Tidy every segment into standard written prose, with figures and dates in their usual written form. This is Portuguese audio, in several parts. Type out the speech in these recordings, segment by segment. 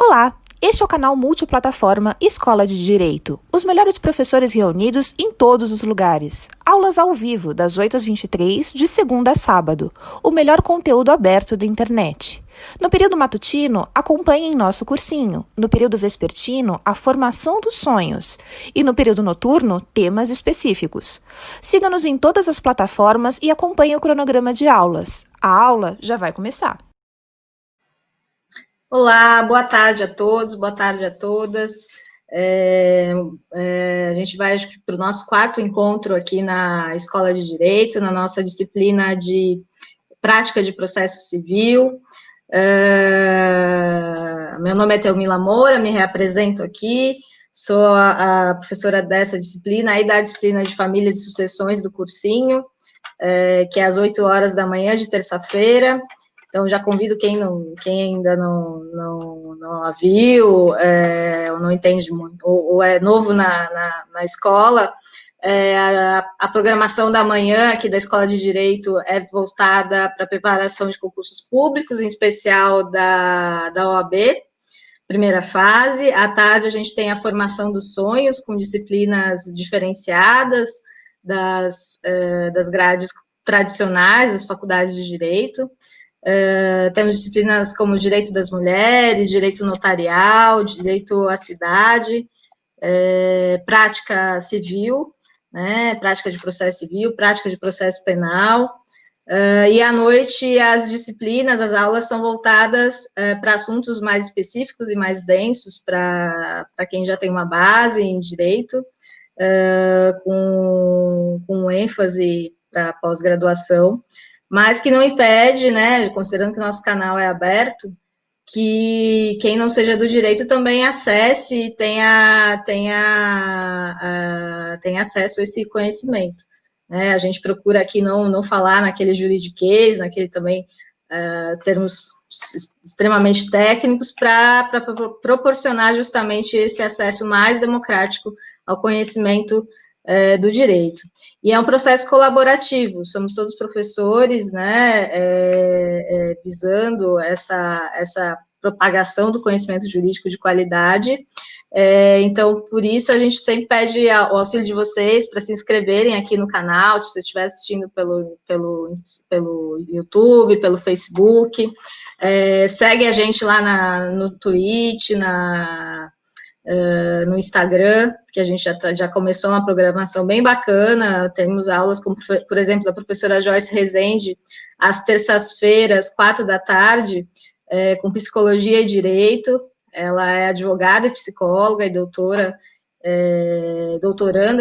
Olá, este é o canal multiplataforma Escola de Direito. Os melhores professores reunidos em todos os lugares. Aulas ao vivo, das 8 às 23, de segunda a sábado. O melhor conteúdo aberto da internet. No período matutino, acompanhem nosso cursinho. No período vespertino, a formação dos sonhos. E no período noturno, temas específicos. Siga-nos em todas as plataformas e acompanhe o cronograma de aulas. A aula já vai começar. Olá, boa tarde a todos, boa tarde a todas. A gente vai para o nosso quarto encontro aqui na Escola de Direito, na nossa disciplina de Prática de Processo Civil. Meu nome é Teomila Moura, me reapresento aqui, sou a professora dessa disciplina e da disciplina de Família e Sucessões do cursinho, que é às 8 horas da manhã de terça-feira. Então, já convido quem ainda não a viu, ou não entende muito, ou é novo na escola, a programação da manhã aqui da Escola de Direito é voltada para a preparação de concursos públicos, em especial da OAB, primeira fase. À tarde, a gente tem a formação dos sonhos, com disciplinas diferenciadas das grades tradicionais das faculdades de Direito. Temos disciplinas como direito das mulheres, direito notarial, direito à cidade, prática civil, né, prática de processo civil, prática de processo penal, e à noite as disciplinas, as aulas são voltadas para assuntos mais específicos e mais densos para quem já tem uma base em direito, com ênfase para pós-graduação, mas que não impede, né, considerando que o nosso canal é aberto, que quem não seja do direito também acesse e tenha acesso a esse conhecimento. Né? A gente procura aqui não falar naquele juridiquês, naquele também termos extremamente técnicos, para proporcionar justamente esse acesso mais democrático ao conhecimento do direito. E é um processo colaborativo, somos todos professores, né, visando essa propagação do conhecimento jurídico de qualidade. Então, por isso, a gente sempre pede o auxílio de vocês para se inscreverem aqui no canal, se você estiver assistindo pelo YouTube, pelo Facebook, segue a gente lá no Twitch, no Instagram, que a gente já começou uma programação bem bacana, temos aulas, como, por exemplo, da professora Joyce Rezende, às terças-feiras, 4 da tarde, com Psicologia e Direito. Ela é advogada e psicóloga e doutoranda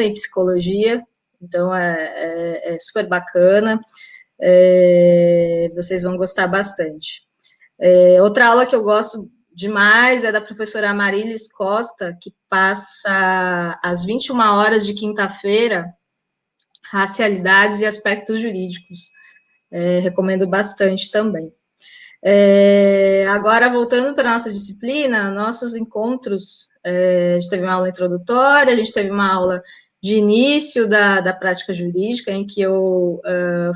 em Psicologia, então é super bacana, vocês vão gostar bastante. Outra aula que eu gosto demais é da professora Amarilis Costa, que passa às 21 horas de quinta-feira, racialidades e aspectos jurídicos. Recomendo bastante também. Agora, voltando para a nossa disciplina, nossos encontros, a gente teve uma aula introdutória, a gente teve uma aula de início da prática jurídica, em que eu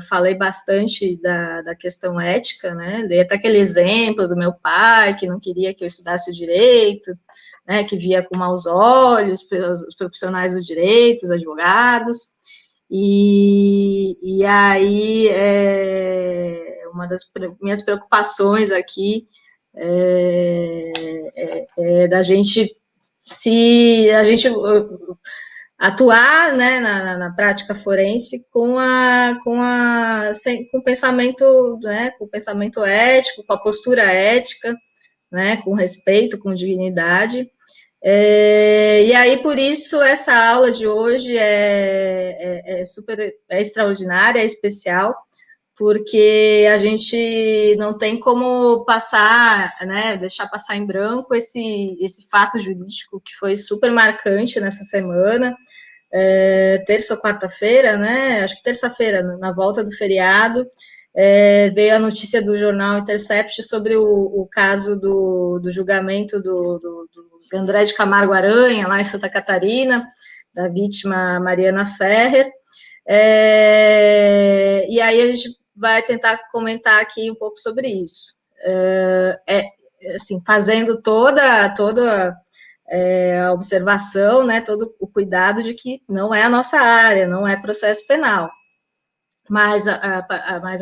falei bastante da questão ética, né, dei até aquele exemplo do meu pai, que não queria que eu estudasse o direito, né, que via com maus olhos os profissionais do direito, os advogados, e aí, uma das minhas preocupações aqui da gente, se a gente atuar, né, na prática forense com pensamento, né, com pensamento ético, com a postura ética, né, com respeito, com dignidade. E aí, por isso, essa aula de hoje é extraordinária, é especial, porque a gente não tem como passar, né, deixar passar em branco esse fato jurídico que foi super marcante nessa semana, terça ou quarta-feira, né, acho que terça-feira, na volta do feriado, veio a notícia do jornal Intercept sobre o caso do julgamento do André de Camargo Aranha, lá em Santa Catarina, da vítima Mariana Ferrer, e aí a gente vai tentar comentar aqui um pouco sobre isso. assim, fazendo toda a observação, né, todo o cuidado de que não é a nossa área, não é processo penal. Mas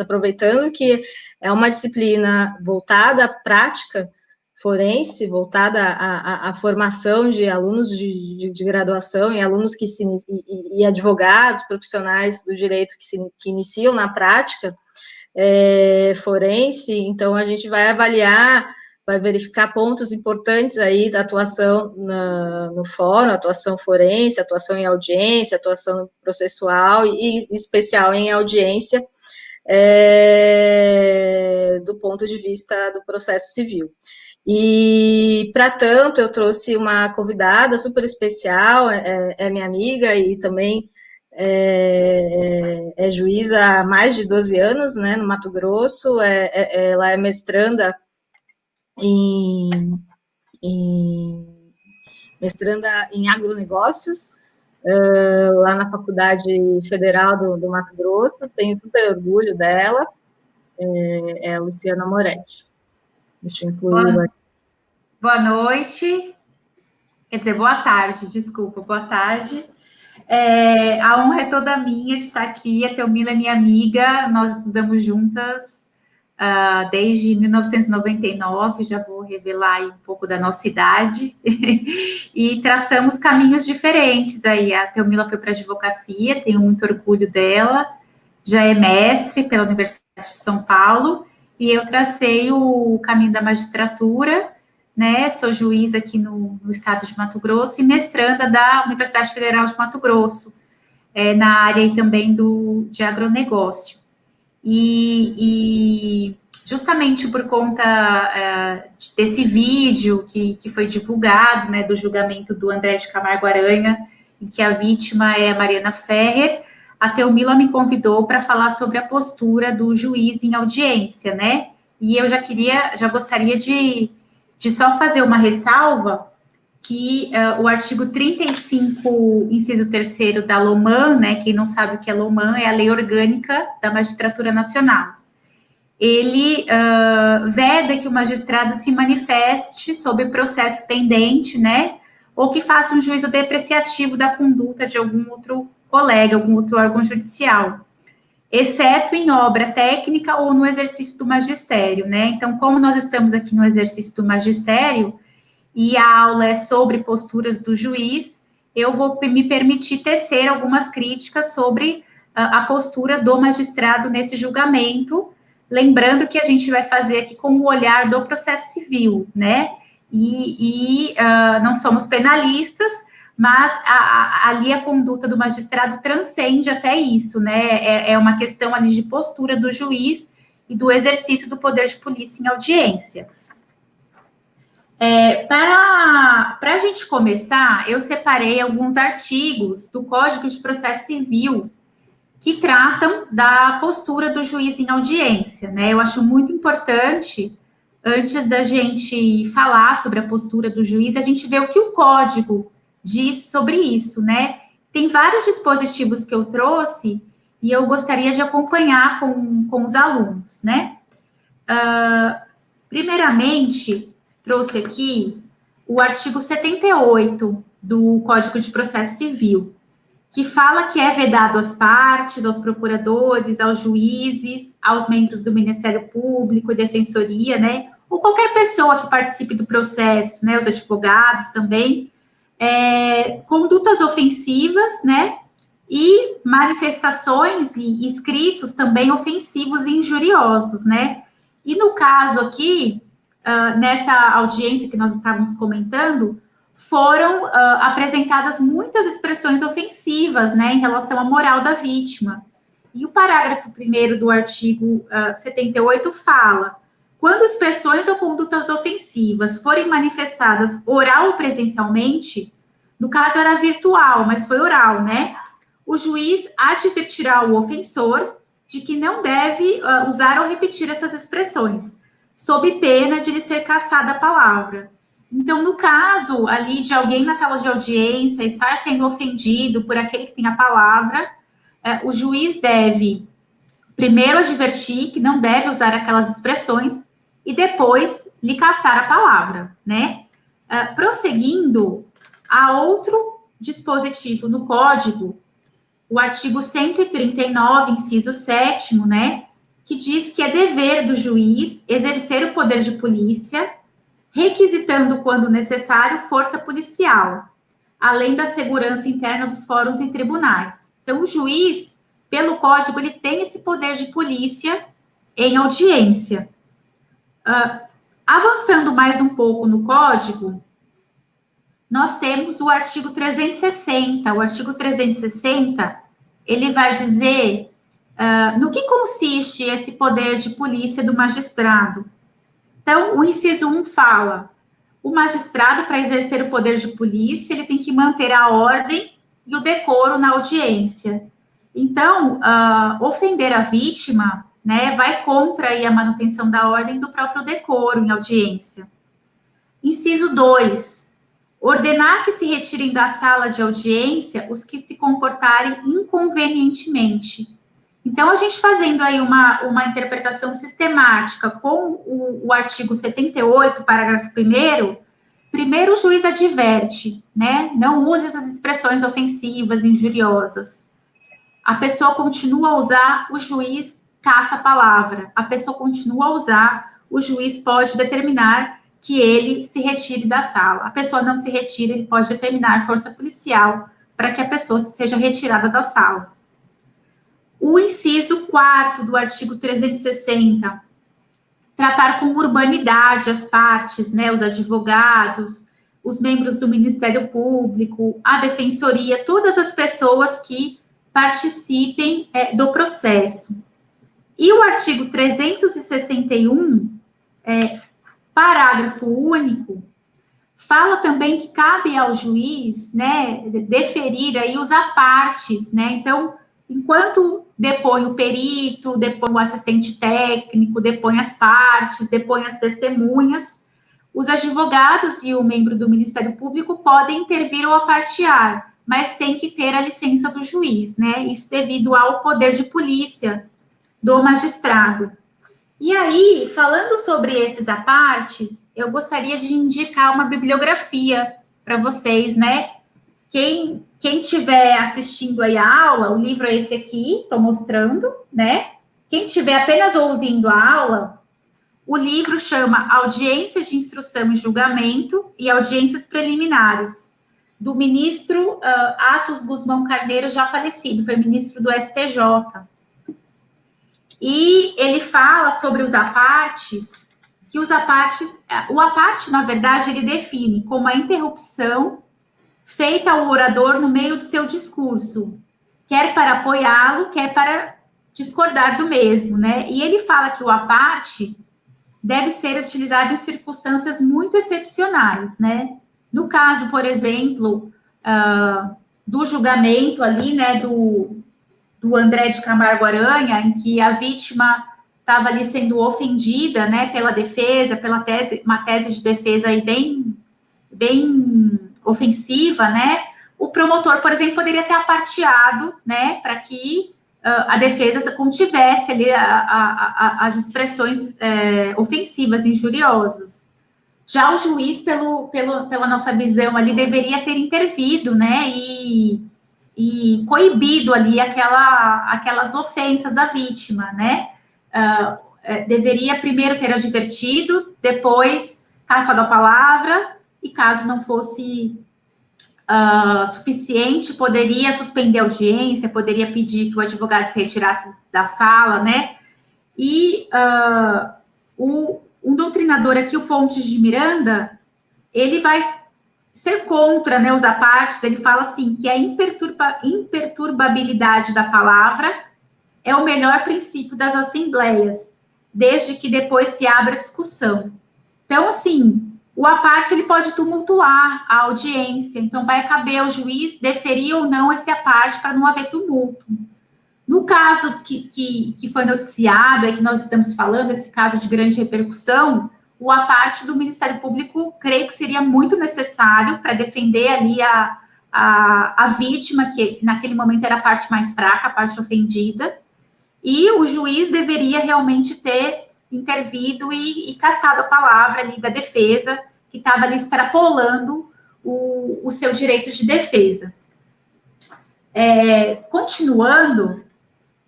aproveitando que é uma disciplina voltada à prática forense, voltada à formação de alunos de graduação e alunos e advogados profissionais do direito que iniciam na prática forense, então a gente vai avaliar, vai verificar pontos importantes aí da atuação no fórum, atuação forense, atuação em audiência, atuação processual e especial em audiência, do ponto de vista do processo civil. E, para tanto, eu trouxe uma convidada super especial, é minha amiga e também é juíza há mais de 12 anos, né, no Mato Grosso, ela é mestranda em agronegócios, lá na Faculdade Federal do Mato Grosso, tenho super orgulho dela, é a Luciana Moretti. Deixa eu incluir aqui. Boa noite, quer dizer, boa tarde, desculpa, boa tarde. A honra é toda minha de estar aqui, a Teomila é minha amiga, nós estudamos juntas desde 1999, já vou revelar aí um pouco da nossa idade, e traçamos caminhos diferentes aí. A Teomila foi para a advocacia, tenho muito orgulho dela, já é mestre pela Universidade de São Paulo, e eu tracei o caminho da magistratura, né? Sou juíza aqui no estado de Mato Grosso e mestranda da Universidade Federal de Mato Grosso, na área aí também de agronegócio. E justamente por conta desse vídeo que foi divulgado, né, do julgamento do André de Camargo Aranha, em que a vítima é a Mariana Ferrer, a Teomila me convidou para falar sobre a postura do juiz em audiência, né? E eu já gostaria de só fazer uma ressalva que o artigo 35, inciso 3º da LOMAN, né, quem não sabe o que é LOMAN, é a Lei Orgânica da Magistratura Nacional. Ele veda que o magistrado se manifeste sobre processo pendente, né, ou que faça um juízo depreciativo da conduta de algum outro colega, algum outro órgão judicial, exceto em obra técnica ou no exercício do magistério, né? Então, como nós estamos aqui no exercício do magistério, e a aula é sobre posturas do juiz, eu vou me permitir tecer algumas críticas sobre a postura do magistrado nesse julgamento, lembrando que a gente vai fazer aqui com o olhar do processo civil, né? E não somos penalistas, mas ali a conduta do magistrado transcende até isso, né? É uma questão ali de postura do juiz e do exercício do poder de polícia em audiência. Para a gente começar, eu separei alguns artigos do Código de Processo Civil que tratam da postura do juiz em audiência, né? Eu acho muito importante, antes da gente falar sobre a postura do juiz, a gente ver o que o Código diz sobre isso, né? Tem vários dispositivos que eu trouxe e eu gostaria de acompanhar com os alunos, né? Primeiramente, trouxe aqui o artigo 78 do Código de Processo Civil, que fala que é vedado às partes, aos procuradores, aos juízes, aos membros do Ministério Público e Defensoria, né, ou qualquer pessoa que participe do processo, né, os advogados também, condutas ofensivas, né, e manifestações e escritos também ofensivos e injuriosos, né. E no caso aqui, nessa audiência que nós estávamos comentando, foram apresentadas muitas expressões ofensivas, né, em relação à moral da vítima. E o parágrafo 1º do artigo 78 fala: quando expressões ou condutas ofensivas forem manifestadas oral ou presencialmente, no caso era virtual, mas foi oral, né, o juiz advertirá o ofensor de que não deve usar ou repetir essas expressões, sob pena de lhe ser cassada a palavra. Então, no caso ali de alguém na sala de audiência estar sendo ofendido por aquele que tem a palavra, o juiz deve primeiro advertir que não deve usar aquelas expressões e depois lhe cassar a palavra, né? Prosseguindo, há outro dispositivo no Código, o artigo 139, inciso 7º, né, que diz que é dever do juiz exercer o poder de polícia, requisitando, quando necessário, força policial, além da segurança interna dos fóruns e tribunais. Então, o juiz, pelo Código, ele tem esse poder de polícia em audiência. Avançando mais um pouco no Código, nós temos o artigo 360. O artigo 360, ele vai dizer no que consiste esse poder de polícia do magistrado. Então, o inciso 1 fala: o magistrado, para exercer o poder de polícia, ele tem que manter a ordem e o decoro na audiência. Então, ofender a vítima, né, vai contra aí a manutenção da ordem do próprio decoro em audiência. Inciso 2, ordenar que se retirem da sala de audiência os que se comportarem inconvenientemente. Então, a gente fazendo aí uma interpretação sistemática com o artigo 78, parágrafo 1º, primeiro o juiz adverte, né? Não use essas expressões ofensivas, injuriosas. A pessoa continua a usar, o juiz caça a palavra. A pessoa continua a usar, o juiz pode determinar que ele se retire da sala. A pessoa não se retira, ele pode determinar força policial para que a pessoa seja retirada da sala. O inciso 4º do artigo 360, tratar com urbanidade as partes, né, os advogados, os membros do Ministério Público, a Defensoria, todas as pessoas que participem do processo. E o artigo 361, parágrafo único, fala também que cabe ao juiz, né, deferir aí os apartes, né? Então, enquanto depõe o perito, depõe o assistente técnico, depõe as partes, depõe as testemunhas, os advogados e o membro do Ministério Público podem intervir ou apartear, mas tem que ter a licença do juiz, né? Isso devido ao poder de polícia do magistrado. E aí, falando sobre esses apartes, eu gostaria de indicar uma bibliografia para vocês, né? Quem estiver assistindo aí a aula, o livro é esse aqui, estou mostrando, né? Quem estiver apenas ouvindo a aula, o livro chama Audiências de Instrução e Julgamento e Audiências Preliminares, do ministro Atos Guzmão Carneiro, já falecido, foi ministro do STJ. E ele fala sobre os apartes, que o aparte, na verdade, ele define como a interrupção feita ao orador no meio de seu discurso, quer para apoiá-lo, quer para discordar do mesmo, né? E ele fala que o aparte deve ser utilizado em circunstâncias muito excepcionais, né? No caso, por exemplo, do julgamento ali, né, do André de Camargo Aranha, em que a vítima estava ali sendo ofendida, né, pela defesa, uma tese de defesa aí bem ofensiva, né, o promotor, por exemplo, poderia ter aparteado, né, para que a defesa contivesse ali as expressões ofensivas, injuriosas. Já o juiz, pela nossa visão ali, deveria ter intervido, né, e coibido ali aquelas ofensas à vítima, né? Deveria primeiro ter advertido, depois cassado a palavra, e caso não fosse suficiente, poderia suspender a audiência, poderia pedir que o advogado se retirasse da sala, né? E um doutrinador aqui, o Pontes de Miranda, ele vai ser contra, né, os apartes. Ele fala assim, que a imperturbabilidade da palavra é o melhor princípio das assembleias, desde que depois se abra a discussão. Então, assim, o aparte, ele pode tumultuar a audiência, então vai caber ao juiz deferir ou não esse aparte para não haver tumulto. No caso que foi noticiado, é que nós estamos falando, esse caso de grande repercussão, o aparte do Ministério Público, creio que seria muito necessário para defender ali a vítima, que naquele momento era a parte mais fraca, a parte ofendida, e o juiz deveria realmente ter intervido e cassado a palavra ali da defesa, que estava ali extrapolando o seu direito de defesa. Continuando,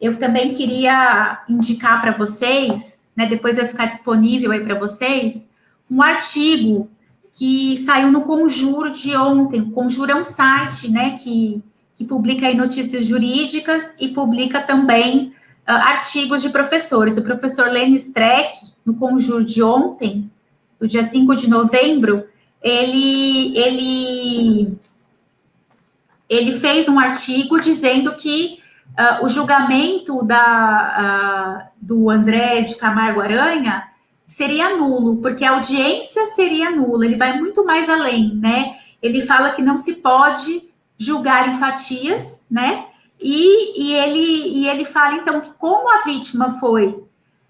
eu também queria indicar para vocês, né, depois vai ficar disponível aí para vocês, um artigo que saiu no Conjuro de ontem. O Conjuro é um site, né, que publica aí notícias jurídicas e publica também artigos de professores. O professor Lênio Streck, no Conjuro de ontem, do dia 5 de novembro, ele fez um artigo dizendo que o julgamento do André de Camargo Aranha seria nulo, porque a audiência seria nula. Ele vai muito mais além, né? Ele fala que não se pode julgar em fatias, né? E ele fala, então, que como a vítima foi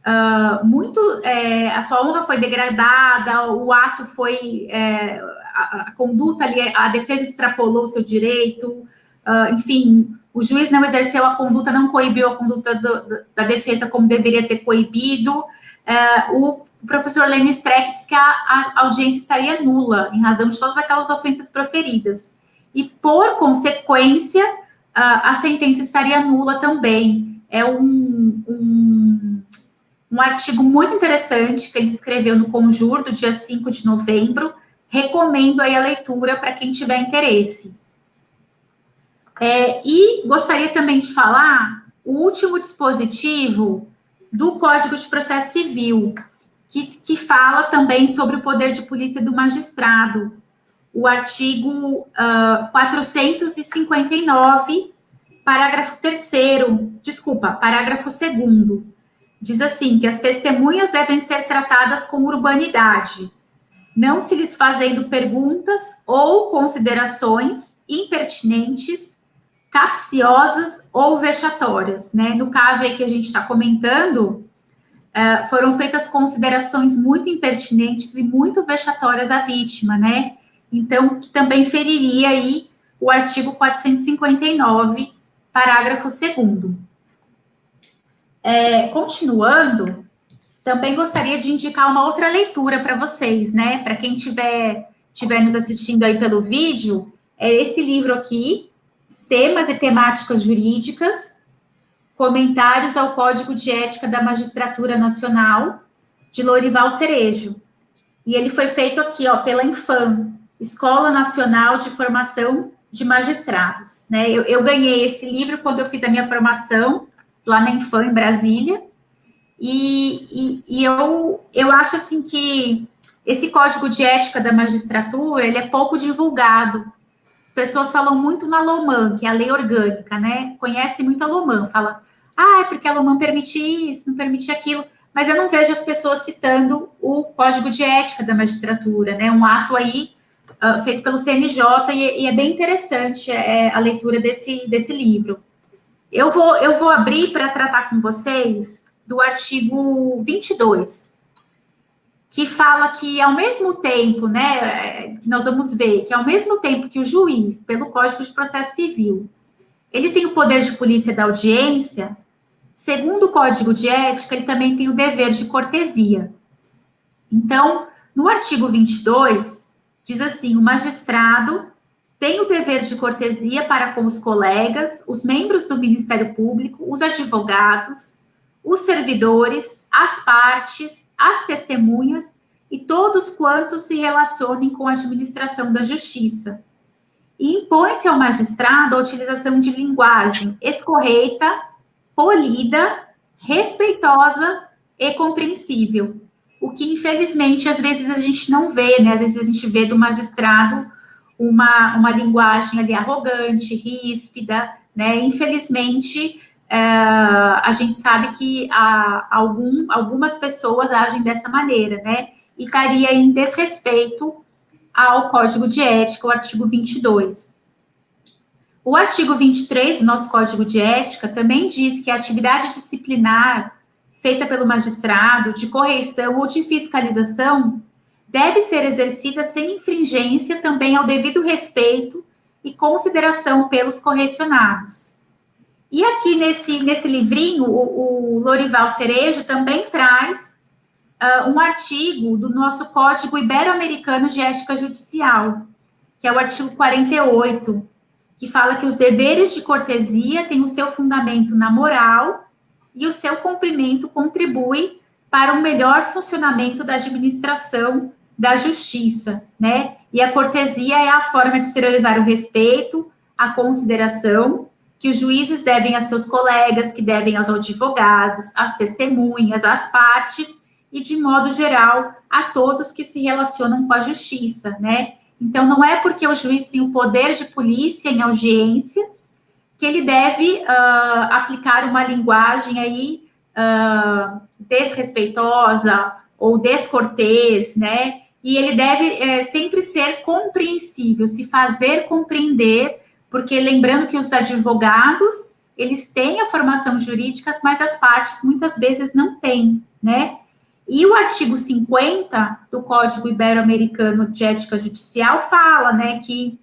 a sua honra foi degradada, o ato foi... a conduta ali, a defesa extrapolou o seu direito, enfim, o juiz não exerceu a conduta, não coibiu a conduta da defesa como deveria ter coibido. O professor Lênio Streck diz que a audiência estaria nula, em razão de todas aquelas ofensas proferidas. E, por consequência, a sentença estaria nula também. É um artigo muito interessante que ele escreveu no Conjur, do dia 5 de novembro. Recomendo aí a leitura para quem tiver interesse. E gostaria também de falar o último dispositivo do Código de Processo Civil, que fala também sobre o poder de polícia do magistrado. O artigo 459, parágrafo 2º, diz assim, que as testemunhas devem ser tratadas com urbanidade, não se lhes fazendo perguntas ou considerações impertinentes, capciosas ou vexatórias, né? No caso aí que a gente está comentando, foram feitas considerações muito impertinentes e muito vexatórias à vítima, né? Então, que também feriria aí o artigo 459, parágrafo 2º. Continuando, também gostaria de indicar uma outra leitura para vocês, né? Para quem estiver nos assistindo aí pelo vídeo, é esse livro aqui, Temas e Temáticas Jurídicas, Comentários ao Código de Ética da Magistratura Nacional, de Lorival Cerejo. E ele foi feito aqui, pela Infam, Escola Nacional de Formação de Magistrados, né? Eu ganhei esse livro quando eu fiz a minha formação lá na Infam, em Brasília, e eu acho, assim, que esse Código de Ética da Magistratura, ele é pouco divulgado. As pessoas falam muito na LOMAN, que é a lei orgânica, né? Conhecem muito a LOMAN, fala, é porque a LOMAN permite isso, não permite aquilo, mas eu não vejo as pessoas citando o Código de Ética da Magistratura, né? Um ato aí feito pelo CNJ, e é bem interessante a leitura desse livro. Eu vou abrir para tratar com vocês do artigo 22, que fala que, ao mesmo tempo, né, nós vamos ver que, ao mesmo tempo que o juiz, pelo Código de Processo Civil, ele tem o poder de polícia da audiência, segundo o Código de Ética, ele também tem o dever de cortesia. Então, no artigo 22, diz assim, o magistrado tem o dever de cortesia para com os colegas, os membros do Ministério Público, os advogados, os servidores, as partes, as testemunhas e todos quantos se relacionem com a administração da justiça. E impõe-se ao magistrado a utilização de linguagem escorreita, polida, respeitosa e compreensível. O que, infelizmente, às vezes a gente não vê, né? Às vezes a gente vê do magistrado uma linguagem ali arrogante, ríspida, né? Infelizmente, a gente sabe que algumas pessoas agem dessa maneira, né? E estaria em desrespeito ao Código de Ética, o artigo 22. O artigo 23 do nosso Código de Ética também diz que a atividade disciplinar feita pelo magistrado, de correição ou de fiscalização, deve ser exercida sem infringência também ao devido respeito e consideração pelos correcionados. E aqui nesse livrinho, o Lorival Cerejo também traz um artigo do nosso Código Ibero-Americano de Ética Judicial, que é o artigo 48, que fala que os deveres de cortesia têm o seu fundamento na moral e o seu cumprimento contribui para um melhor funcionamento da administração da justiça, né? E a cortesia é a forma de exteriorizar o respeito, a consideração que os juízes devem a seus colegas, que devem aos advogados, às testemunhas, às partes e, de modo geral, a todos que se relacionam com a justiça, né? Então, não é porque o juiz tem o poder de polícia em audiência que ele deve aplicar uma linguagem aí desrespeitosa ou descortês, né? E ele deve sempre ser compreensível, se fazer compreender, porque lembrando que os advogados, eles têm a formação jurídica, mas as partes muitas vezes não têm, né? E o artigo 50 do Código Ibero-Americano de Ética Judicial fala, né, que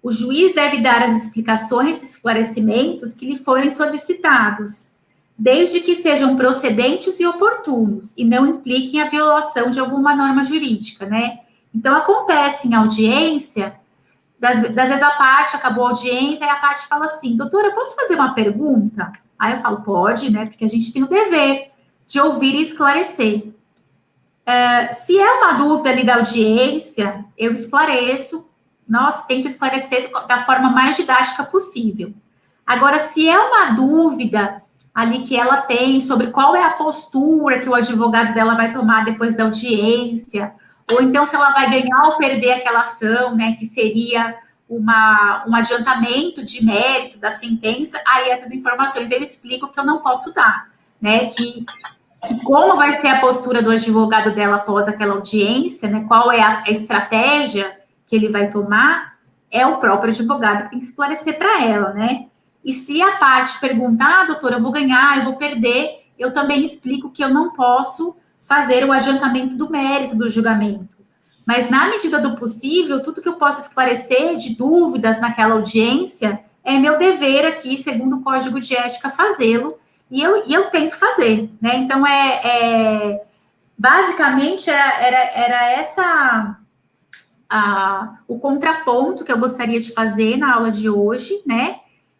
o juiz deve dar as explicações e esclarecimentos que lhe forem solicitados, desde que sejam procedentes e oportunos, e não impliquem a violação de alguma norma jurídica, né? Então, acontece em audiência, das vezes a parte, acabou a audiência, e a parte fala assim, doutora, eu posso fazer uma pergunta? Aí eu falo, pode, né? Porque a gente tem o dever de ouvir e esclarecer. Se é uma dúvida ali da audiência, eu esclareço, tento esclarecer da forma mais didática possível. Agora, se é uma dúvida ali que ela tem sobre qual é a postura que o advogado dela vai tomar depois da audiência, ou então se ela vai ganhar ou perder aquela ação, né, que seria um adiantamento de mérito da sentença, aí essas informações eu explico que eu não posso dar, né, que como vai ser a postura do advogado dela após aquela audiência, né? Qual é a estratégia que ele vai tomar, é o próprio advogado que tem que esclarecer para ela, né? E se a parte perguntar, doutora, eu vou ganhar, eu vou perder, eu também explico que eu não posso fazer o adiantamento do mérito do julgamento. Mas, na medida do possível, tudo que eu posso esclarecer de dúvidas naquela audiência é meu dever aqui, segundo o Código de Ética, fazê-lo, e eu tento fazer, né? Então, basicamente, era essa o contraponto que eu gostaria de fazer na aula de hoje, né?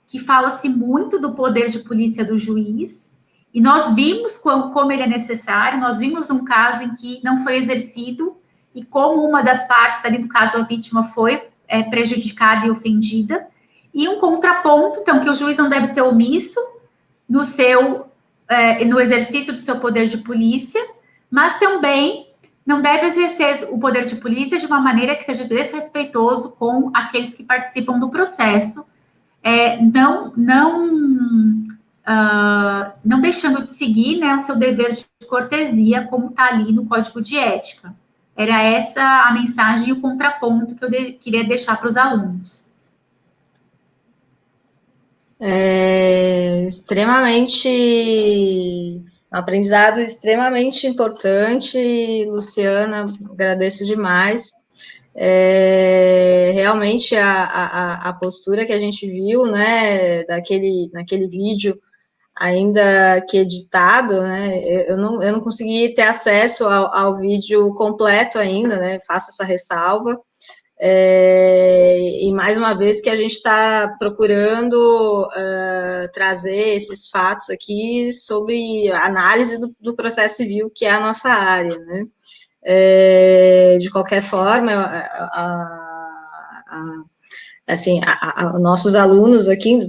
Que fala-se muito do poder de polícia do juiz, e nós vimos como ele é necessário, nós vimos um caso em que não foi exercido, e como uma das partes, ali no caso a vítima, foi prejudicada e ofendida, e um contraponto, então, que o juiz não deve ser omisso no exercício do seu poder de polícia, mas também não deve exercer o poder de polícia de uma maneira que seja desrespeitoso com aqueles que participam do processo, não deixando de seguir, né, o seu dever de cortesia, como está ali no Código de Ética. Era essa a mensagem e o contraponto que eu queria deixar para os alunos. Aprendizado extremamente importante, Luciana, agradeço demais. Realmente a postura que a gente viu, né, naquele vídeo, ainda que editado, né, eu não consegui ter acesso ao vídeo completo ainda, né, faço essa ressalva, e mais uma vez que a gente está procurando trazer esses fatos aqui sobre análise do processo civil, que é a nossa área, né? De qualquer forma, assim, nossos alunos aqui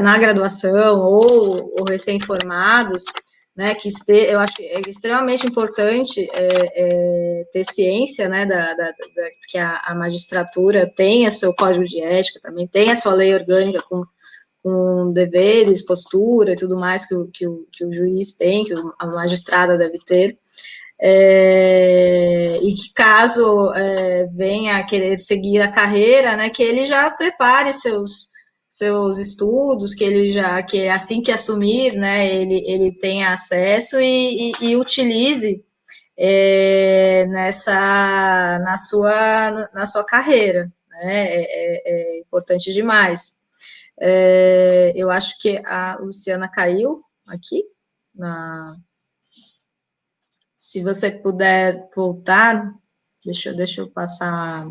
na graduação ou recém-formados, né, eu acho extremamente importante ter ciência, né, que a magistratura tenha seu código de ética, também tenha sua lei orgânica com deveres, postura e tudo mais que o juiz tem, que a magistrada deve ter, e que caso venha a querer seguir a carreira, né, que ele já prepare seus estudos, que assim que assumir, né, ele tenha acesso e utilize na sua carreira, né, é importante demais. Eu acho que a Luciana caiu aqui, se você puder voltar, deixa eu passar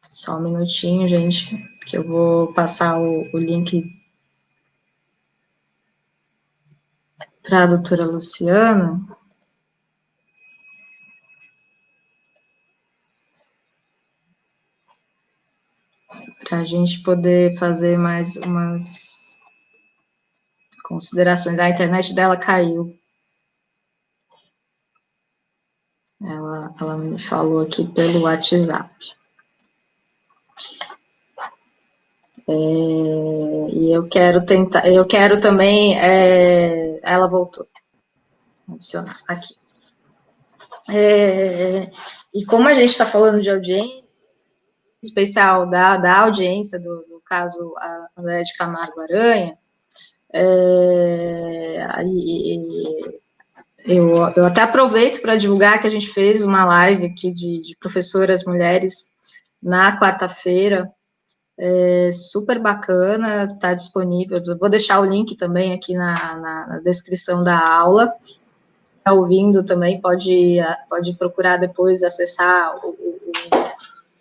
só um minutinho, gente, que eu vou passar o link para a doutora Luciana. Para a gente poder fazer mais umas considerações. A internet dela caiu. Ela me falou aqui pelo WhatsApp. E eu quero também, ela voltou. Vou adicionar aqui. E como a gente está falando de audiência, especial da audiência do caso André de Camargo Aranha, eu até aproveito para divulgar que a gente fez uma live aqui de professoras mulheres na quarta-feira, super bacana, está disponível, vou deixar o link também aqui na descrição da aula. Está ouvindo também, pode procurar depois acessar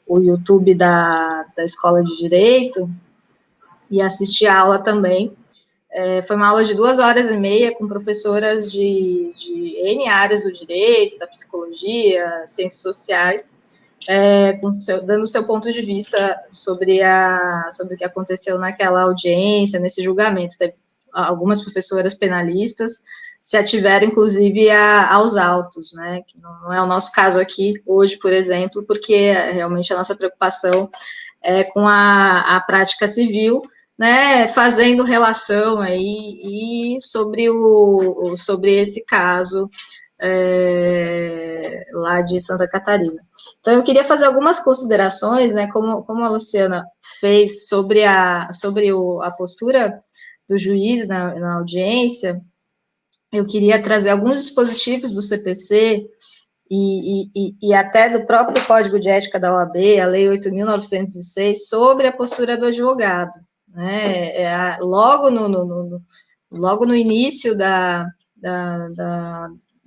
o YouTube da Escola de Direito e assistir a aula também. Foi uma aula de 2h30 com professoras de N áreas do direito, da psicologia, ciências sociais, dando o seu ponto de vista sobre o que aconteceu naquela audiência, nesse julgamento. Teve algumas professoras penalistas se ativeram, inclusive, aos autos, né, que não é o nosso caso aqui hoje, por exemplo, porque realmente a nossa preocupação é com a prática civil, né, fazendo relação aí sobre esse caso lá de Santa Catarina. Então, eu queria fazer algumas considerações, né, como a Luciana fez sobre a postura do juiz na audiência. Eu queria trazer alguns dispositivos do CPC e até do próprio Código de Ética da OAB, a Lei 8.906, sobre a postura do advogado, né? Logo no início da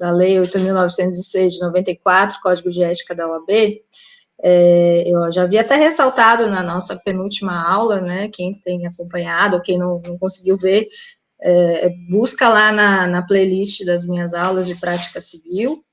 Lei 8.906 de 94, Código de Ética da OAB, eu já havia até ressaltado na nossa penúltima aula, né? Quem tem acompanhado, ou quem não conseguiu ver, busca lá na playlist das minhas aulas de prática civil.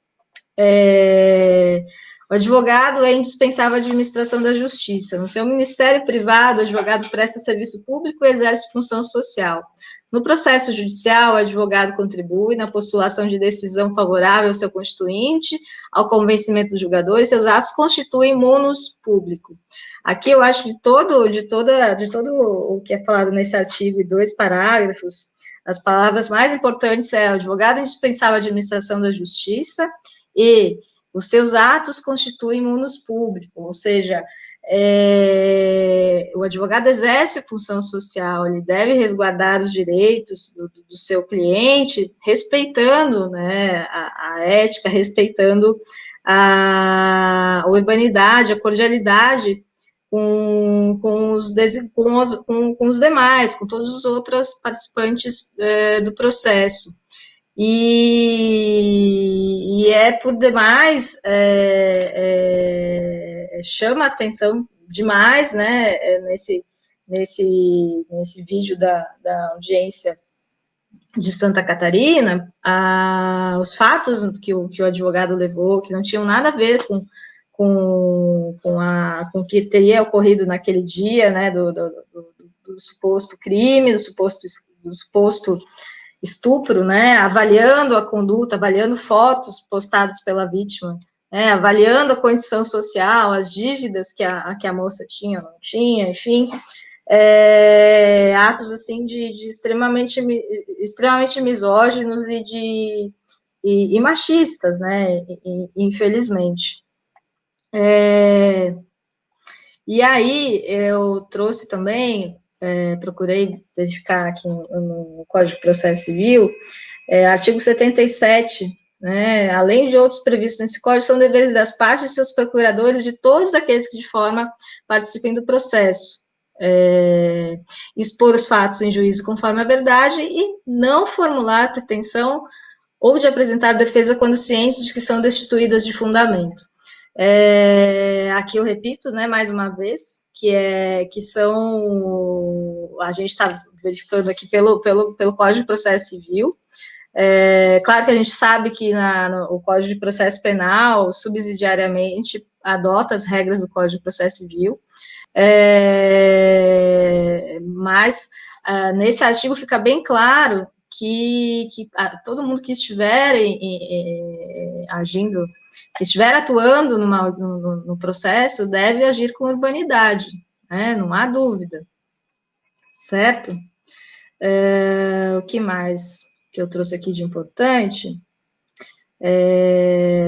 O advogado é indispensável à administração da justiça. No seu ministério privado, o advogado presta serviço público e exerce função social. No processo judicial, o advogado contribui na postulação de decisão favorável ao seu constituinte, ao convencimento dos julgadores, seus atos constituem munus público. Aqui eu acho que de todo o que é falado nesse artigo e 2 parágrafos, as palavras mais importantes o advogado é indispensável à administração da justiça e os seus atos constituem munus público, ou seja, o advogado exerce função social, ele deve resguardar os direitos do seu cliente, respeitando, né, a ética, respeitando a urbanidade, a cordialidade com os demais, com todos os outros participantes do processo. E por demais, chama a atenção demais, né, nesse vídeo da audiência de Santa Catarina, os fatos que o advogado levou, que não tinham nada a ver com o que teria ocorrido naquele dia, né, do suposto crime, do suposto estupro, né, avaliando a conduta, avaliando fotos postadas pela vítima, né, avaliando a condição social, as dívidas que a moça tinha ou não tinha, enfim, atos, assim, de extremamente misóginos e machistas, né, infelizmente. E aí, eu trouxe também, procurei verificar aqui no Código de Processo Civil, artigo 77, né, além de outros previstos nesse Código, são deveres das partes, seus procuradores e de todos aqueles que de forma participem do processo. Expor os fatos em juízo conforme a verdade e não formular pretensão ou de apresentar defesa quando cientes de que são destituídas de fundamento. Aqui eu repito, né, mais uma vez, que são, a gente está verificando aqui pelo Código de Processo Civil. Claro que a gente sabe que o Código de Processo Penal, subsidiariamente, adota as regras do Código de Processo Civil, mas nesse artigo fica bem claro que todo mundo que estiver agindo, que estiver atuando no processo, deve agir com urbanidade, né? Não há dúvida, certo? O que mais que eu trouxe aqui de importante?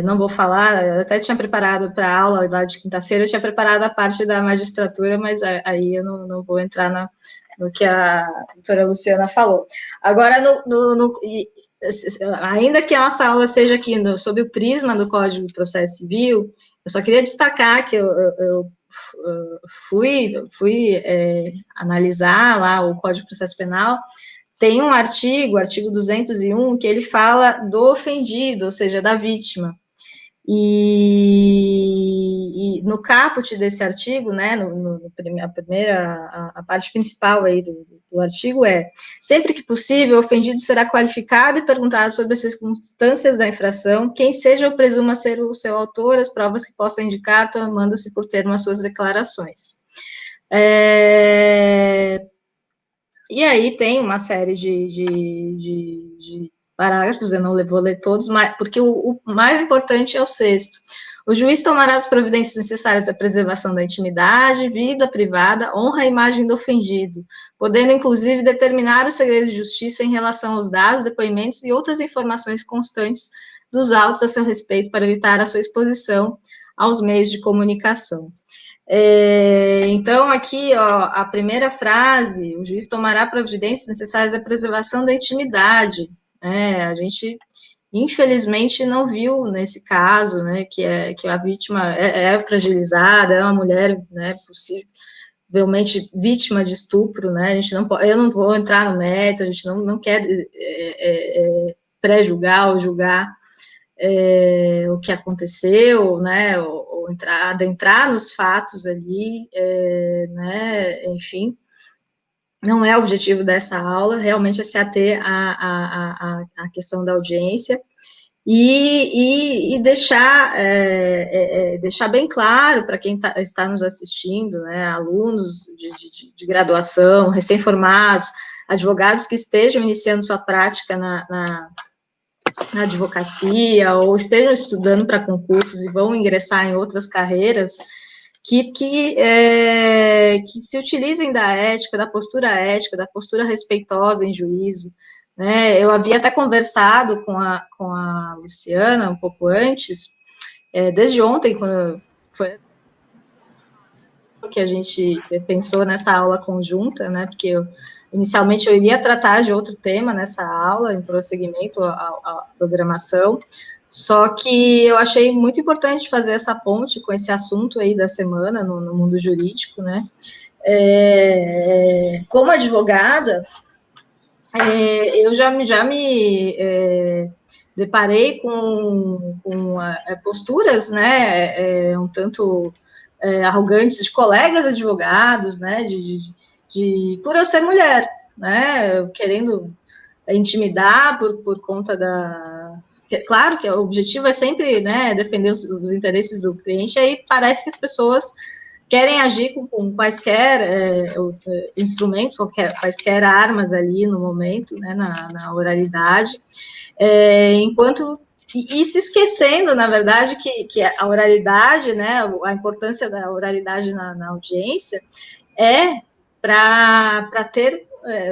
Não vou falar, eu até tinha preparado para a aula lá de quinta-feira, eu tinha preparado a parte da magistratura, mas aí eu não vou entrar no que a doutora Luciana falou. Agora, ainda que a nossa aula seja aqui sob o prisma do Código de Processo Civil, eu só queria destacar que eu fui analisar lá o Código de Processo Penal. Tem um artigo, artigo 201, que ele fala do ofendido, ou seja, da vítima. E no caput desse artigo, né, a parte principal aí do artigo sempre que possível, o ofendido será qualificado e perguntado sobre as circunstâncias da infração, quem seja ou presuma ser o seu autor, as provas que possam indicar, tomando-se por termo as suas declarações. E aí tem uma série de parágrafos, eu não vou ler todos, porque o mais importante é o sexto. O juiz tomará as providências necessárias à preservação da intimidade, vida privada, honra a imagem do ofendido, podendo, inclusive, determinar o segredo de justiça em relação aos dados, depoimentos e outras informações constantes dos autos a seu respeito para evitar a sua exposição aos meios de comunicação. Então, aqui, ó, a primeira frase, o juiz tomará providências necessárias à preservação da intimidade. A gente, infelizmente, não viu nesse caso, né, que a vítima é fragilizada, é uma mulher, né, possivelmente vítima de estupro, né, a gente não pode, eu não vou entrar no mérito, a gente não quer pré-julgar ou julgar o que aconteceu, né, ou adentrar nos fatos ali, né, enfim, não é o objetivo dessa aula, realmente é se ater à questão da audiência e deixar bem claro para quem está nos assistindo, né, alunos de graduação, recém-formados, advogados que estejam iniciando sua prática na advocacia, ou estejam estudando para concursos e vão ingressar em outras carreiras, que se utilizem da ética, da postura respeitosa em juízo, né? Eu havia até conversado com a Luciana um pouco antes, desde ontem, quando foi que a gente pensou nessa aula conjunta, né, porque inicialmente eu iria tratar de outro tema nessa aula, em prosseguimento à programação, só que eu achei muito importante fazer essa ponte com esse assunto aí da semana no mundo jurídico, né. Como advogada, eu já me deparei com posturas, né, um tanto arrogantes de colegas advogados, né, por eu ser mulher, né, querendo intimidar por conta claro que o objetivo é sempre, né, defender os interesses do cliente, aí parece que as pessoas querem agir com quaisquer instrumentos, quaisquer armas ali no momento, né, na oralidade, enquanto e se esquecendo, na verdade, que a oralidade, né, a importância da oralidade na audiência é para ter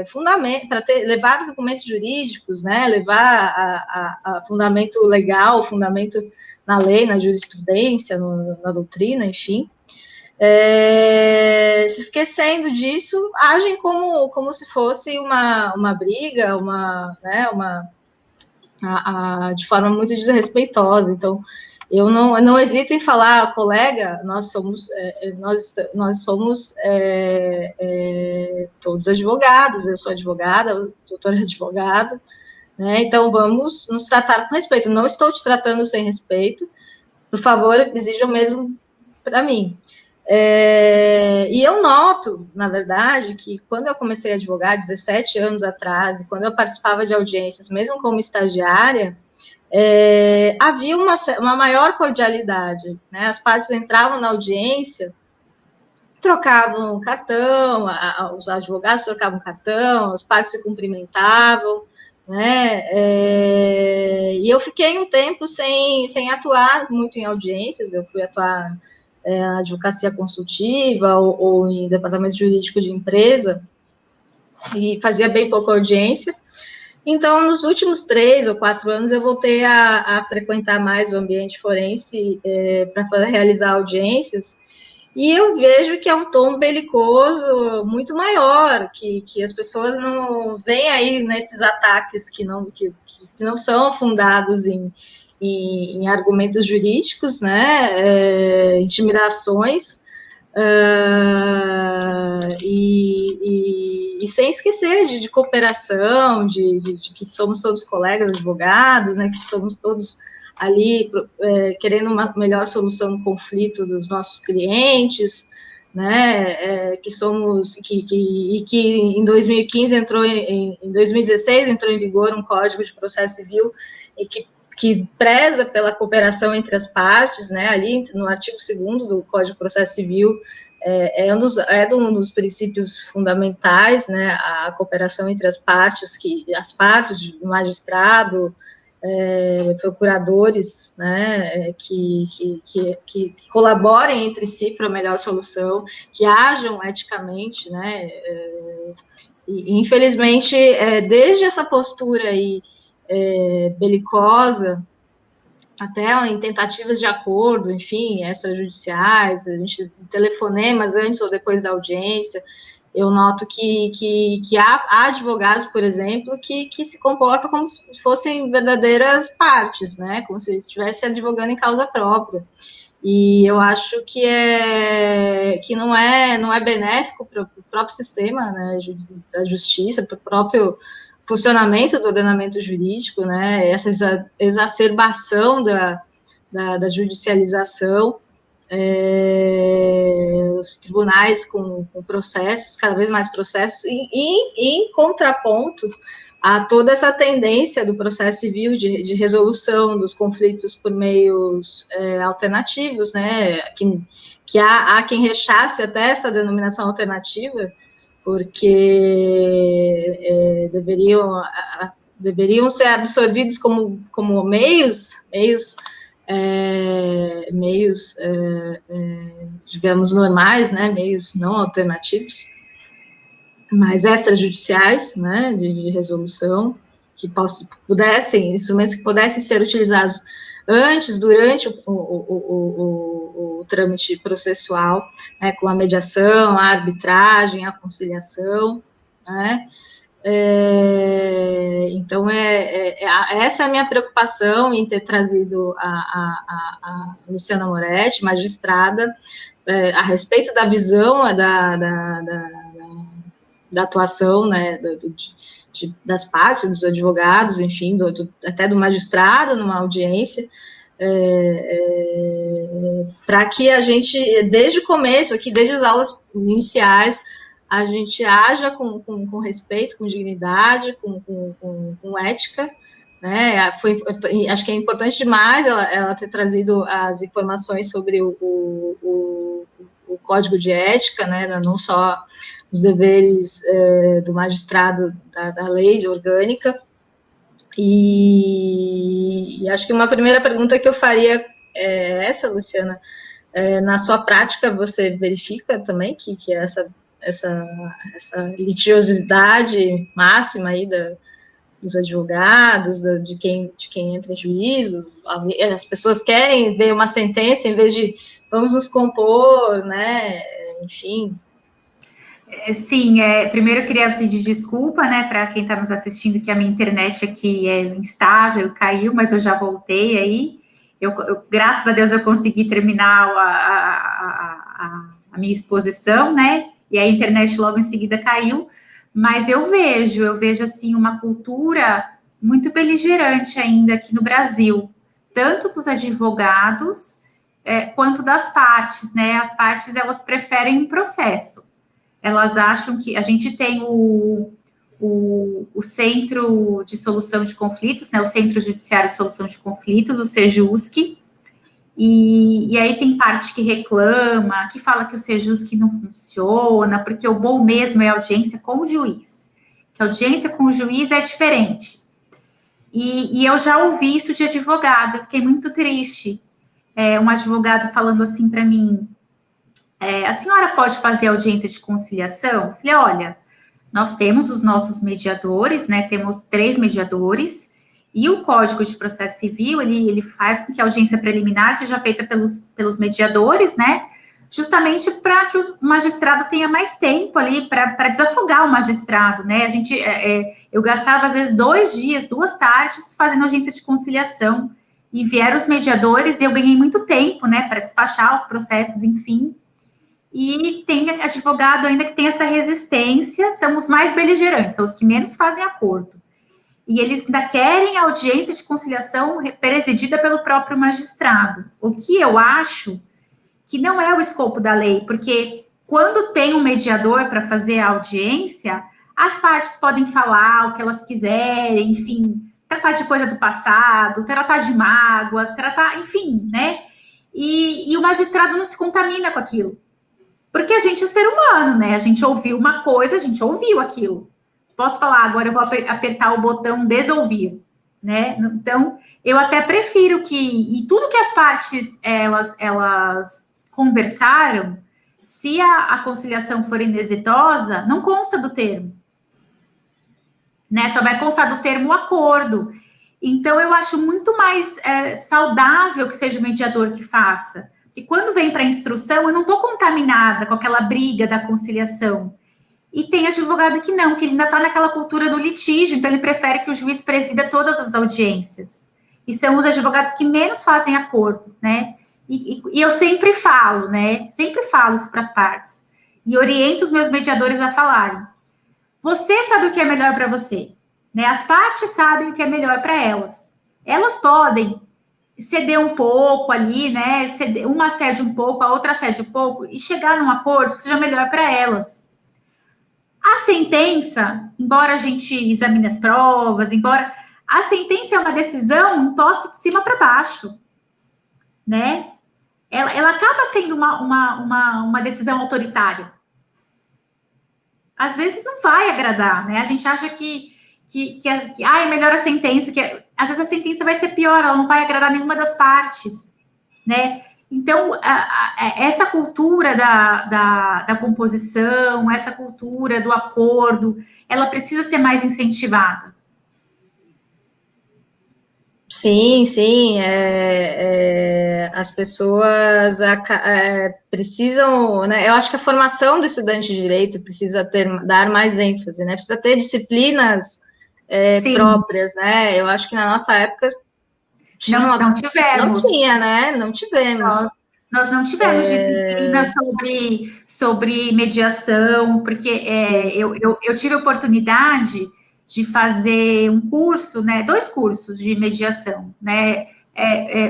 fundamento, para levar documentos jurídicos, né, levar a fundamento legal, fundamento na lei, na jurisprudência, na doutrina, enfim. Se esquecendo disso, agem como se fosse uma briga, de forma muito desrespeitosa. Então, eu não hesito em falar, colega, nós somos todos advogados, eu sou advogada, o doutor é advogado, né? Então, vamos nos tratar com respeito. Não estou te tratando sem respeito, por favor, exija o mesmo para mim. E eu noto, na verdade, que quando eu comecei a advogar, 17 anos atrás, e quando eu participava de audiências, mesmo como estagiária, havia uma maior cordialidade, né? As partes entravam na audiência, trocavam cartão, os advogados trocavam cartão, as partes se cumprimentavam, né? E eu fiquei um tempo sem atuar muito em audiências, eu fui atuar na advocacia consultiva ou em departamento jurídico de empresa, e fazia bem pouca audiência. Então, nos últimos 3 ou 4 anos, eu voltei a frequentar mais o ambiente forense para realizar audiências, e eu vejo que é um tom belicoso muito maior, que as pessoas não veem aí nesses ataques que não são fundados em argumentos jurídicos, né, intimidações, e sem esquecer de cooperação, de que somos todos colegas advogados, né, que estamos todos ali querendo uma melhor solução do conflito dos nossos clientes, né, que em 2015 em 2016 entrou em vigor um Código de Processo Civil e que preza pela cooperação entre as partes, né, ali no artigo 2º do Código de Processo Civil, um dos princípios fundamentais, né, a cooperação entre as partes, do magistrado, procuradores, né, que colaborem entre si para a melhor solução, que ajam eticamente, né, e infelizmente, desde essa postura aí belicosa, até em tentativas de acordo, enfim, extrajudiciais, a gente telefonemas antes ou depois da audiência, eu noto que há advogados, por exemplo, que se comportam como se fossem verdadeiras partes, né, como se estivesse advogando em causa própria, e eu acho que não é benéfico para o próprio sistema, né, da justiça, para o próprio funcionamento do ordenamento jurídico, né, essa exacerbação da judicialização, os tribunais com processos, cada vez mais processos, e em contraponto a toda essa tendência do processo civil de resolução dos conflitos por meios alternativos, né, que há quem rechace até essa denominação alternativa, porque deveriam ser absorvidos como meios, digamos, normais, né, meios não alternativos, mas extrajudiciais, né, de resolução, instrumentos que pudessem ser utilizados antes, durante o trâmite processual, né, com a mediação, a arbitragem, a conciliação, né. Então, essa é a minha preocupação em ter trazido a Luciana Moretti, magistrada, a respeito da visão da atuação, né, das partes, dos advogados, enfim, até do magistrado numa audiência, para que a gente, desde o começo, aqui, desde as aulas iniciais, a gente haja com respeito, com dignidade, com ética, né? Acho que é importante demais ela ter trazido as informações sobre o código de ética, né? Não só os deveres do magistrado da lei orgânica. E acho que uma primeira pergunta que eu faria é essa, Luciana. Na sua prática, você verifica também que essa litigiosidade máxima aí dos advogados, de quem entra em juízo, as pessoas querem ver uma sentença em vez de vamos nos compor, né, enfim. Sim, primeiro eu queria pedir desculpa, né, para quem está nos assistindo, que a minha internet aqui é instável, caiu, mas eu já voltei aí. Graças a Deus eu consegui terminar a minha exposição, né, e a internet logo em seguida caiu, mas eu vejo assim, uma cultura muito beligerante ainda aqui no Brasil, tanto dos advogados quanto das partes, né? As partes, elas preferem um processo. Elas acham que a gente tem o Centro de Solução de Conflitos, né? O Centro Judiciário de Solução de Conflitos, o CEJUSC, e aí tem parte que reclama, que fala que o CEJUSC não funciona, porque o bom mesmo é a audiência com o juiz. Que a audiência com o juiz é diferente. E eu já ouvi isso de advogado, eu fiquei muito triste. Um advogado falando assim para mim, a senhora pode fazer audiência de conciliação? Eu falei, olha, nós temos os nossos mediadores, né? Temos 3 mediadores, e o Código de Processo Civil, ele faz com que a audiência preliminar seja feita pelos mediadores, né? Justamente para que o magistrado tenha mais tempo ali para desafogar o magistrado, né? Eu gastava, às vezes, 2 dias, 2 tardes fazendo audiência de conciliação, e vieram os mediadores e eu ganhei muito tempo, né? Para despachar os processos, enfim. E tem advogado ainda que tem essa resistência, são os mais beligerantes, são os que menos fazem acordo. E eles ainda querem a audiência de conciliação presidida pelo próprio magistrado, o que eu acho que não é o escopo da lei, porque quando tem um mediador para fazer a audiência, as partes podem falar o que elas quiserem, enfim, tratar de coisa do passado, tratar de mágoas, enfim, né? E o magistrado não se contamina com aquilo. Porque a gente é ser humano, né? A gente ouviu uma coisa, a gente ouviu aquilo. Posso falar, agora eu vou apertar o botão desouvir, né? Então, eu até prefiro e tudo que as partes, elas conversaram, se a conciliação for inexitosa, não consta do termo, né? Só vai constar do termo acordo. Então, eu acho muito mais saudável que seja o mediador que faça. Porque quando vem para a instrução, eu não estou contaminada com aquela briga da conciliação. E tem advogado que não, que ele ainda está naquela cultura do litígio, então ele prefere que o juiz presida todas as audiências. E são os advogados que menos fazem acordo, né? E eu sempre falo, né? Sempre falo isso para as partes. E oriento os meus mediadores a falarem. Você sabe o que é melhor para você, né? As partes sabem o que é melhor para elas. Elas podem ceder um pouco ali, né? Uma cede um pouco, a outra cede um pouco, e chegar num acordo que seja melhor para elas. A sentença, embora a gente examine as provas, embora a sentença é uma decisão imposta de cima para baixo, né? Ela acaba sendo uma decisão autoritária. Às vezes não vai agradar, né? A gente acha que é melhor a sentença, às vezes a sentença vai ser pior, ela não vai agradar nenhuma das partes, né? Então, essa cultura da composição, essa cultura do acordo, ela precisa ser mais incentivada. Sim, sim, as pessoas precisam, né? Eu acho que a formação do estudante de direito precisa dar mais ênfase, né? Precisa ter disciplinas próprias, né? Eu acho que na nossa época não tivemos. Não tinha, né? Não tivemos. Nós não tivemos disciplina sobre mediação, porque eu tive a oportunidade de fazer um curso, né? 2 cursos de mediação, né?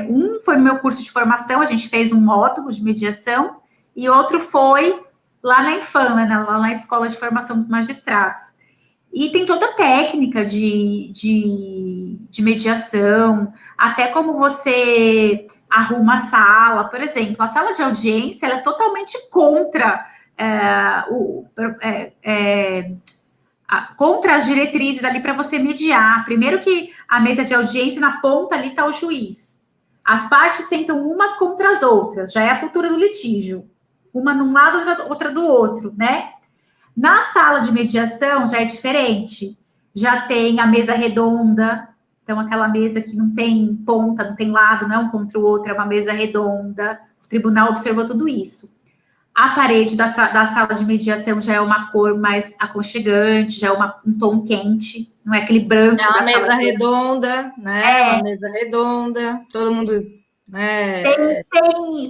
Um foi no meu curso de formação, a gente fez um módulo de mediação, e outro foi lá na Infam, né? Lá na Escola de Formação dos Magistrados. E tem toda a técnica de mediação, até como você arruma a sala, por exemplo, a sala de audiência ela é totalmente contra contra as diretrizes ali para você mediar. Primeiro que a mesa de audiência, na ponta ali está o juiz. As partes sentam umas contra as outras, já é a cultura do litígio. Uma num lado, outra do outro, né? Na sala de mediação já é diferente. Já tem a mesa redonda, então aquela mesa que não tem ponta, não tem lado, não é um contra o outro, é uma mesa redonda. O tribunal observou tudo isso. A parede da sala de mediação já é uma cor mais aconchegante, já é um tom quente, não é aquele branco. É uma mesa redonda, né? É uma mesa redonda, todo mundo. Né?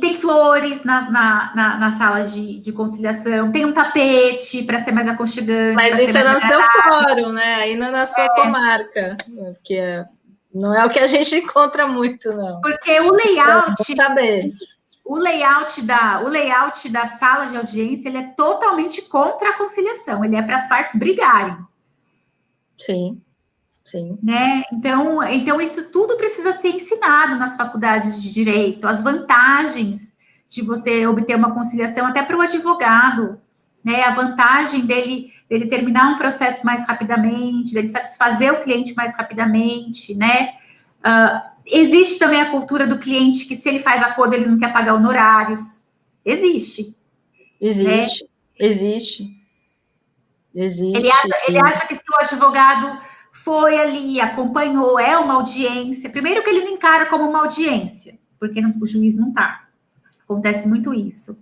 Tem flores na sala de conciliação, tem um tapete para ser mais aconchegante. Mas isso é no seu fórum, né? Aí na sua comarca, porque não é o que a gente encontra muito, não. Porque o layout... saber. O layout da sala de audiência, ele é totalmente contra a conciliação, ele é para as partes brigarem. Sim, sim. Né? Então, isso tudo precisa ser ensinado nas faculdades de direito, as vantagens de você obter uma conciliação até para o advogado, né? A vantagem dele terminar um processo mais rapidamente, dele satisfazer o cliente mais rapidamente, né? Existe também a cultura do cliente que, se ele faz acordo, ele não quer pagar honorários. Existe. Existe. Né? Existe. Ele acha que, se o advogado foi ali, acompanhou, é uma audiência. Primeiro que ele não encara como uma audiência, porque o juiz não está. Acontece muito isso.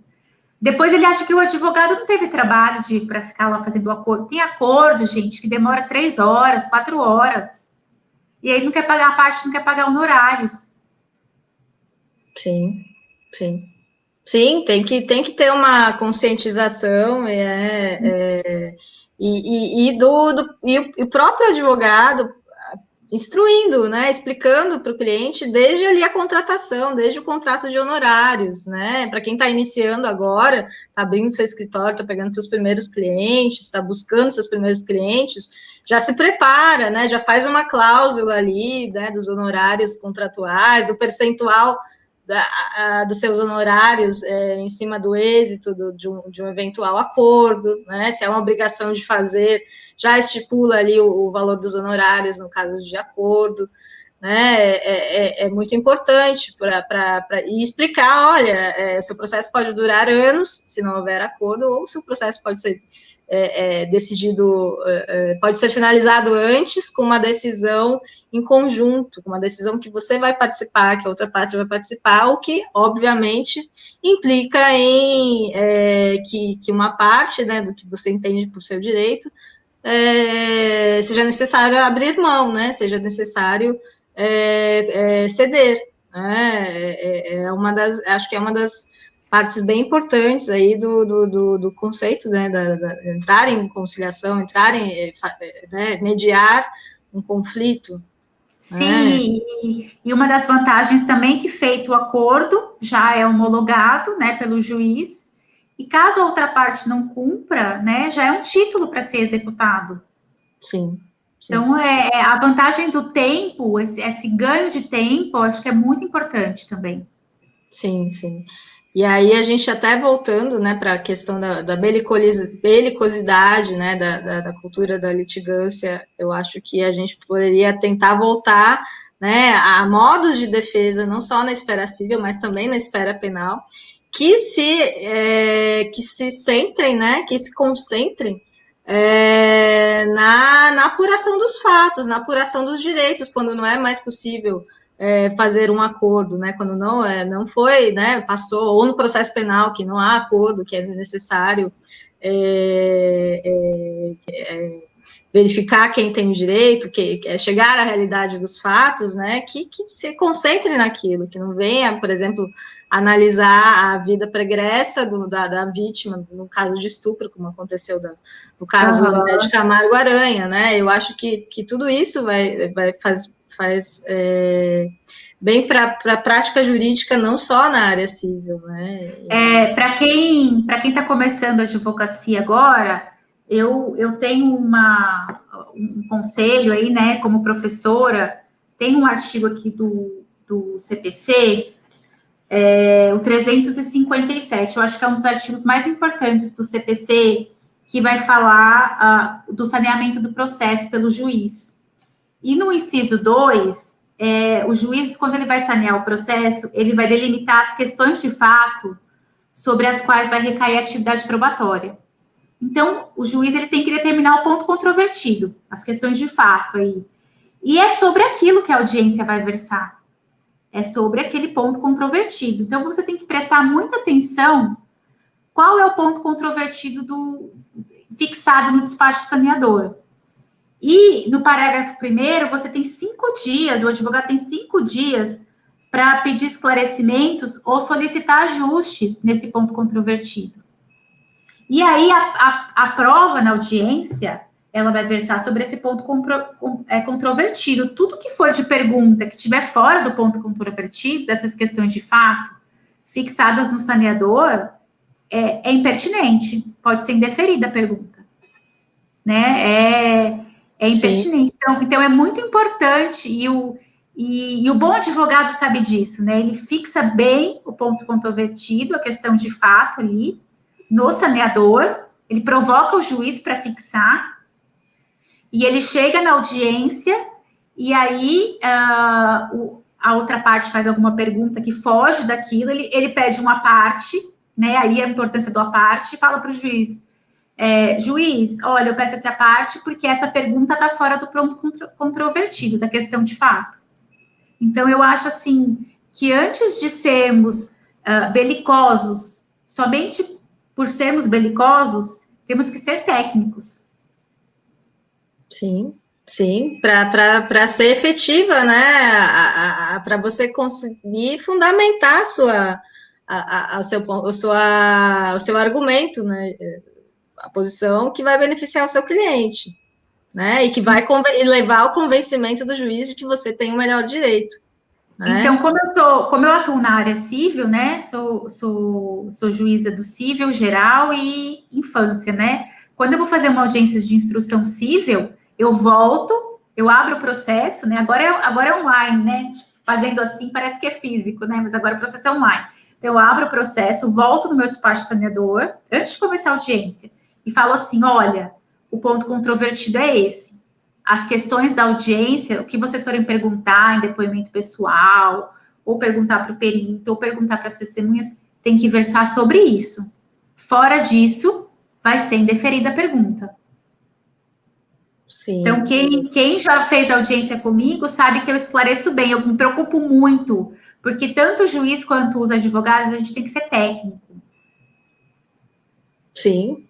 Depois ele acha que o advogado não teve trabalho para ficar lá fazendo o acordo. Tem acordo, gente, que demora 3 horas, 4 horas. E aí não quer pagar a parte, não quer pagar honorários. Sim, sim. Sim, tem que ter uma conscientização e o próprio advogado instruindo, né, explicando para o cliente desde ali a contratação, desde o contrato de honorários, né, para quem está iniciando agora, está abrindo seu escritório, está pegando seus primeiros clientes, está buscando seus primeiros clientes, já se prepara, né, já faz uma cláusula ali, né, dos honorários contratuais, do percentual dos seus honorários em cima do êxito de um eventual acordo, né? Se é uma obrigação de fazer, já estipula ali o valor dos honorários no caso de acordo, né? É muito importante e explicar, olha, seu processo pode durar anos se não houver acordo, ou seu processo pode ser decidido, pode ser finalizado antes com uma decisão em conjunto, com uma decisão que você vai participar, que a outra parte vai participar, o que, obviamente, implica em que uma parte, né, do que você entende por seu direito, seja necessário abrir mão, né, seja necessário ceder, né, acho que é uma das partes bem importantes aí do conceito, né, entrar em conciliação, né, mediar um conflito. Sim, e uma das vantagens também que, feito o acordo, já é homologado, né, pelo juiz, e caso a outra parte não cumpra, né, já é um título para ser executado. Sim. Então, a vantagem do tempo, esse ganho de tempo, eu acho que é muito importante também. Sim, sim. E aí, a gente até voltando, né, para a questão da belicosidade, né, da cultura da litigância, eu acho que a gente poderia tentar voltar, né, a modos de defesa, não só na esfera civil, mas também na esfera penal, que se centrem, né, que se concentrem na apuração dos fatos, na apuração dos direitos, quando não é mais possível fazer um acordo, né, quando não foi, né, passou, ou no processo penal, que não há acordo, que é necessário verificar quem tem o direito, que chegar à realidade dos fatos, né, que se concentre naquilo, que não venha, por exemplo, analisar a vida pregressa da vítima, no caso de estupro, como aconteceu no caso do André de Camargo Aranha, né, eu acho que tudo isso faz bem para a prática jurídica, não só na área civil, né. Para quem está começando a advocacia agora, eu tenho um conselho aí, né, como professora, tem um artigo aqui do CPC, o 357, eu acho que é um dos artigos mais importantes do CPC, que vai falar do saneamento do processo pelo juiz. E no inciso 2, o juiz, quando ele vai sanear o processo, ele vai delimitar as questões de fato sobre as quais vai recair a atividade probatória. Então, o juiz ele tem que determinar o ponto controvertido, as questões de fato aí. E é sobre aquilo que a audiência vai versar. É sobre aquele ponto controvertido. Então, você tem que prestar muita atenção qual é o ponto controvertido fixado no despacho saneador. E no parágrafo 1º, você tem 5 dias, o advogado tem 5 dias para pedir esclarecimentos ou solicitar ajustes nesse ponto controvertido. E aí, a prova na audiência, ela vai versar sobre esse ponto controvertido. Tudo que for de pergunta que estiver fora do ponto controvertido, dessas questões de fato, fixadas no saneador, é impertinente, pode ser indeferida a pergunta, né? É impertinente. Então, é muito importante, e o bom advogado sabe disso, né? Ele fixa bem o ponto controvertido, a questão de fato ali, no saneador, ele provoca o juiz para fixar, e ele chega na audiência, e aí a outra parte faz alguma pergunta que foge daquilo, ele pede uma parte, né? Aí a importância do à parte, e fala para o juiz, juiz, olha, eu peço essa parte porque essa pergunta está fora do ponto controvertido, da questão de fato. Então, eu acho, assim, que antes de sermos belicosos, somente por sermos belicosos, temos que ser técnicos. Sim, sim, para ser efetiva, né? Para você conseguir fundamentar o seu argumento, né? A posição que vai beneficiar o seu cliente, né? E que vai levar ao convencimento do juiz de que você tem o melhor direito. Né? Então, como eu atuo na área civil, né? Sou juíza do civil geral e infância, né? Quando eu vou fazer uma audiência de instrução civil, eu volto, eu abro o processo, né? Agora é online, né? Fazendo assim parece que é físico, né? Mas agora o processo é online. Eu abro o processo, volto no meu despacho saneador, antes de começar a audiência, e falo assim: olha, o ponto controvertido é esse. As questões da audiência, o que vocês forem perguntar em depoimento pessoal, ou perguntar para o perito, ou perguntar para as testemunhas, tem que versar sobre isso. Fora disso, vai ser indeferida a pergunta. Sim, então, quem já fez audiência comigo sabe que eu esclareço bem, eu me preocupo muito, porque tanto o juiz quanto os advogados, a gente tem que ser técnico. Sim,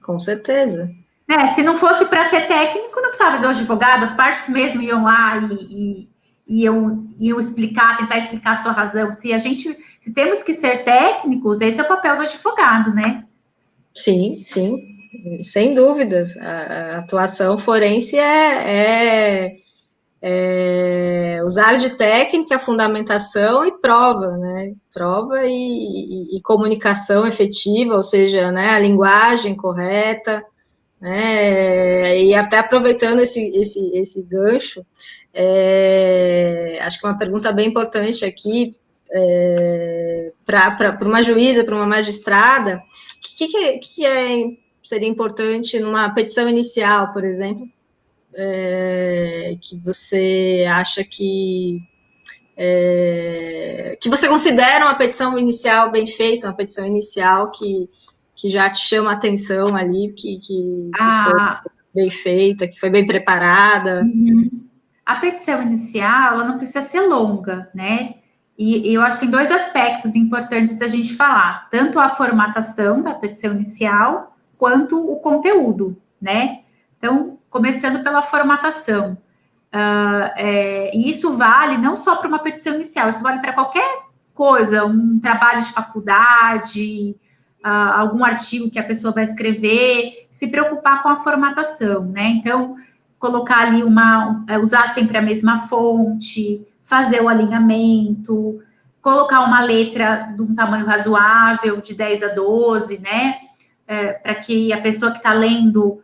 com certeza. Né? Se não fosse para ser técnico, não precisava de um advogado, as partes mesmo iam lá e iam explicar, tentar explicar a sua razão. Se temos que ser técnicos, esse é o papel do advogado, né? Sim, sem dúvidas. A atuação forense é usar de técnica, fundamentação e prova, né? Prova e comunicação efetiva, ou seja, né, a linguagem correta, né? E até aproveitando esse gancho, acho que uma pergunta bem importante aqui para uma juíza, para uma magistrada, seria importante numa petição inicial, por exemplo, que você acha que você considera uma petição inicial bem feita, uma petição inicial que já te chama a atenção ali, que foi bem feita, que foi bem preparada. Uhum. A petição inicial, ela não precisa ser longa, né? E eu acho que tem dois aspectos importantes da gente falar, tanto a formatação da petição inicial, quanto o conteúdo, né? Então, começando pela formatação. E isso vale não só para uma petição inicial, isso vale para qualquer coisa, um trabalho de faculdade, algum artigo que a pessoa vai escrever, se preocupar com a formatação, né? Então, colocar ali usar sempre a mesma fonte, fazer o alinhamento, colocar uma letra de um tamanho razoável, de 10 a 12, né? Para que a pessoa que está lendo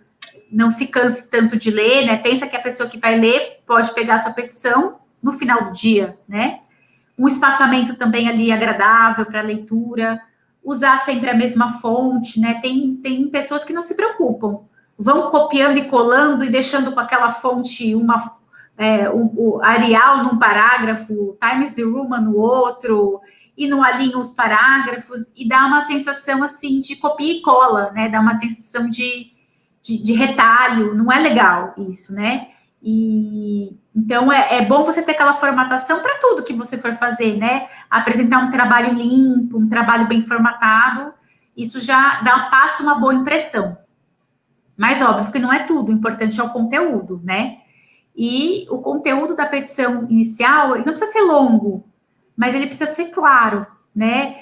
não se canse tanto de ler, né? Pensa que a pessoa que vai ler pode pegar a sua petição no final do dia, né? Um espaçamento também ali agradável para a leitura, usar sempre a mesma fonte, né? Tem pessoas que não se preocupam, vão copiando e colando e deixando com aquela fonte o Arial num parágrafo, Times New Roman no outro, e não alinham os parágrafos, e dá uma sensação assim de copia e cola, né? Dá uma sensação de retalho, não é legal isso, né? E então é bom você ter aquela formatação para tudo que você for fazer, né? Apresentar um trabalho limpo, um trabalho bem formatado, isso já passa uma boa impressão. Mas óbvio que não é tudo, o importante é o conteúdo, né? E o conteúdo da petição inicial, ele não precisa ser longo. mas ele precisa ser claro, né?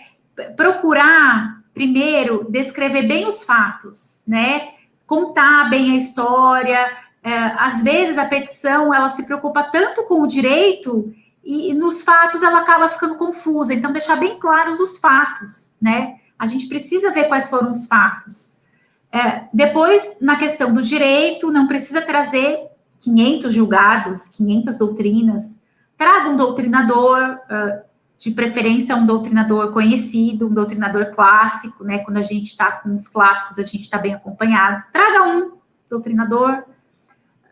Procurar, primeiro, descrever bem os fatos, né? Contar bem a história. Às vezes, a petição, ela se preocupa tanto com o direito e nos fatos ela acaba ficando confusa. Então, deixar bem claros os fatos, né? A gente precisa ver quais foram os fatos. Depois, na questão do direito, não precisa trazer 500 julgados, 500 doutrinas. Traga um doutrinador, de preferência um doutrinador conhecido, um doutrinador clássico, né? Quando a gente está com os clássicos, a gente está bem acompanhado. Traga um doutrinador,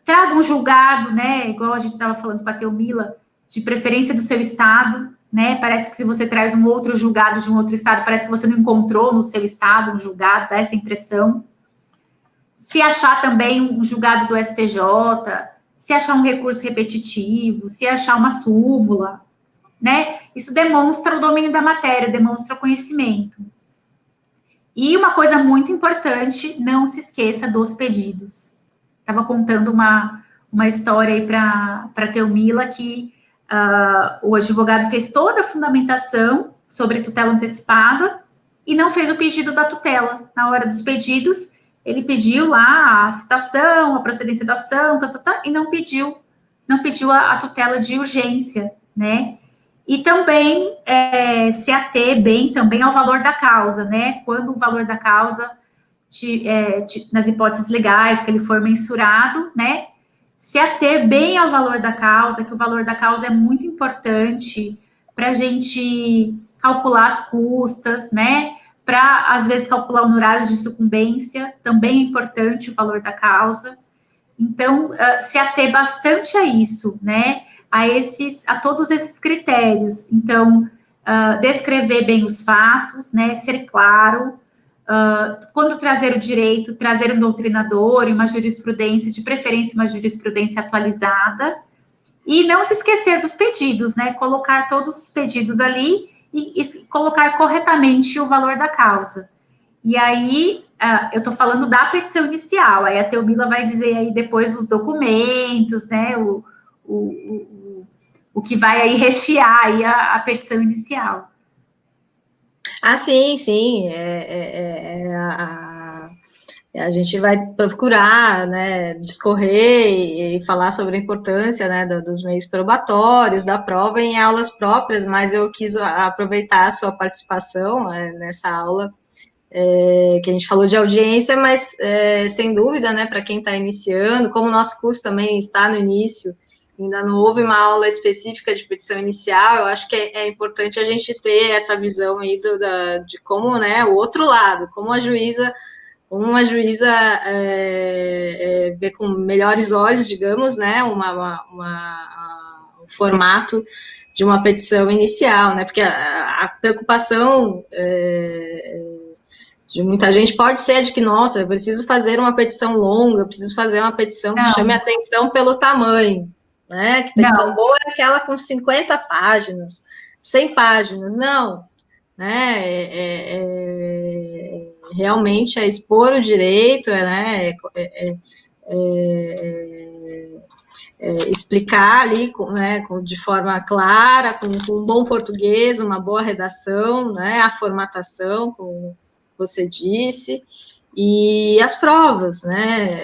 traga um julgado, né? Igual a gente estava falando com a Teomila, de preferência do seu estado, né? Parece que se você traz um outro julgado de um outro estado, parece que você não encontrou no seu estado um julgado, dá essa impressão. Se achar também um julgado do STJ, se achar um recurso repetitivo, se achar uma súmula, né? Isso demonstra o domínio da matéria, demonstra o conhecimento. E uma coisa muito importante, não se esqueça dos pedidos. Estava contando uma história aí para a Teomila que o advogado fez toda a fundamentação sobre tutela antecipada e não fez o pedido da tutela. Na hora dos pedidos, ele pediu lá a citação, a procedência da ação, e não pediu a tutela de urgência, né? E também se ater bem também ao valor da causa, né? Quando o valor da causa, nas hipóteses legais, que ele for mensurado, né? Se ater bem ao valor da causa, que o valor da causa é muito importante para a gente calcular as custas, né? Para, às vezes, calcular o honorário de sucumbência, também é importante o valor da causa. Então, se ater bastante a isso, né? A todos esses critérios. Então, descrever bem os fatos, né? Ser claro. Quando trazer o direito, trazer um doutrinador e uma jurisprudência, de preferência uma jurisprudência atualizada. E não se esquecer dos pedidos, né? Colocar todos os pedidos ali e colocar corretamente o valor da causa. E aí, eu estou falando da petição inicial, aí a Teomila vai dizer aí depois os documentos, né, o que vai aí rechear aí a petição inicial. Ah, sim, sim, a gente vai procurar, né, discorrer e falar sobre a importância, né, dos meios probatórios, da prova em aulas próprias, mas eu quis aproveitar a sua participação nessa aula, que a gente falou de audiência, mas sem dúvida, né, para quem está iniciando, como o nosso curso também está no início, ainda não houve uma aula específica de petição inicial, eu acho que é importante a gente ter essa visão aí de como, né, o outro lado, como uma juíza vê com melhores olhos, digamos, né, o formato de uma petição inicial, né, porque a preocupação de muita gente pode ser de que, nossa, eu preciso fazer uma petição longa, eu preciso fazer uma petição que chame atenção pelo tamanho, né, que petição boa é aquela com 50 páginas, 100 páginas, não, né, realmente é expor o direito, né, explicar ali, né, de forma clara, com um bom português, uma boa redação, né, a formatação, como você disse, e as provas, né,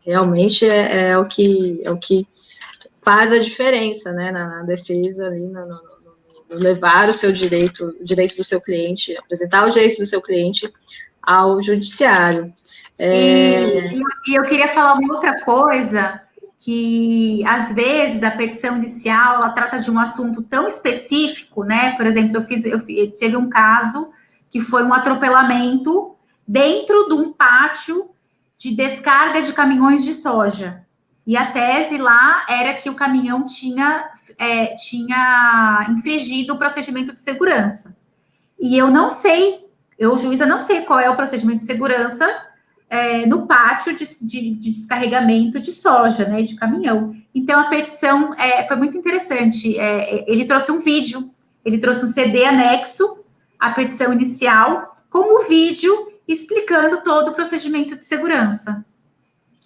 realmente é o que faz a diferença, né, na defesa ali, no levar o seu direito, o direito do seu cliente, apresentar o direito do seu cliente ao judiciário. E eu queria falar uma outra coisa, que às vezes a petição inicial, ela trata de um assunto tão específico, né? Por exemplo, teve um caso que foi um atropelamento dentro de um pátio de descarga de caminhões de soja. E a tese lá era que o caminhão tinha infringido o procedimento de segurança. E eu não sei, juíza, não sei qual é o procedimento de segurança no pátio de descarregamento de soja, né, de caminhão. Então, a petição foi muito interessante. Ele trouxe um vídeo, ele trouxe um CD anexo à petição inicial, com o vídeo explicando todo o procedimento de segurança.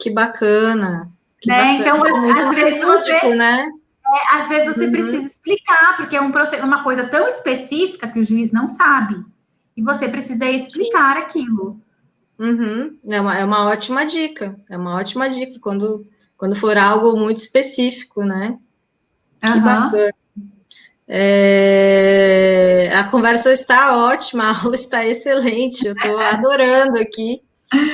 Que bacana. Né? Então, às vezes lúdico, né? Às vezes você precisa explicar, porque é uma coisa tão específica que o juiz não sabe. E você precisa explicar aquilo. É uma ótima dica. É uma ótima dica quando for algo muito específico, né? Que bacana. A conversa está ótima, a aula está excelente, eu estou adorando aqui,